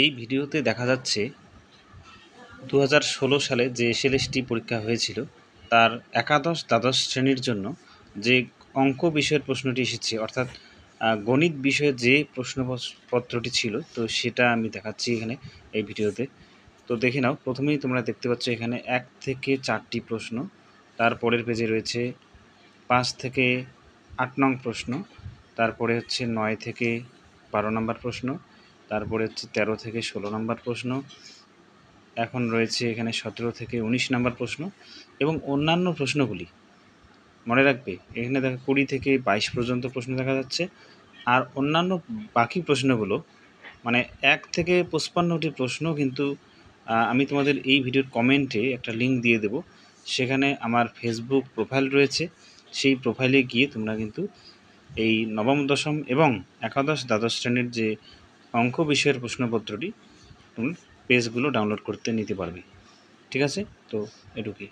এই ভিডিওতে দেখা যাচ্ছে 2016 সালে যে এসএলএসটি পরীক্ষা হয়েছিল তার একাদশ দ্বাদশ শ্রেণীর জন্য যে অঙ্ক বিষয়ের প্রশ্নটি এসেছে, অর্থাৎ গণিত বিষয়ের যে প্রশ্নপত্রটি ছিল, তো সেটা আমি দেখাচ্ছি এখানে এই ভিডিওতে। তো দেখে নাও। প্রথমেই তোমরা দেখতে পাচ্ছ এখানে 1 থেকে 4টি প্রশ্ন, তারপরের পেজে রয়েছে 5 থেকে 8 নং প্রশ্ন, তারপরে হচ্ছে 9 থেকে 12 নম্বর প্রশ্ন, তারপরে হচ্ছে 13 থেকে 16 নম্বর প্রশ্ন, এখন রয়েছে এখানে 17 থেকে 19 নম্বর প্রশ্ন এবং অন্যান্য প্রশ্নগুলি। মনে রাখবে এখানে দেখো 20 থেকে 22 পর্যন্ত প্রশ্ন দেখা যাচ্ছে। আর অন্যান্য বাকি প্রশ্নগুলো মানে 1 থেকে 55টি প্রশ্ন কিন্তু আমি তোমাদের এই ভিডিওর কমেন্টে একটা লিঙ্ক দিয়ে দেব। সেখানে আমার ফেসবুক প্রোফাইল রয়েছে, সেই প্রোফাইলে গিয়ে তোমরা কিন্তু এই নবম দশম এবং একাদশ দ্বাদশ শ্রেণীর যে অঙ্ক বিষয়ের প্রশ্নপত্রটি তুমি পেজগুলো ডাউনলোড করতে নিতে পারবে। ঠিক আছে, তো এটুকুই।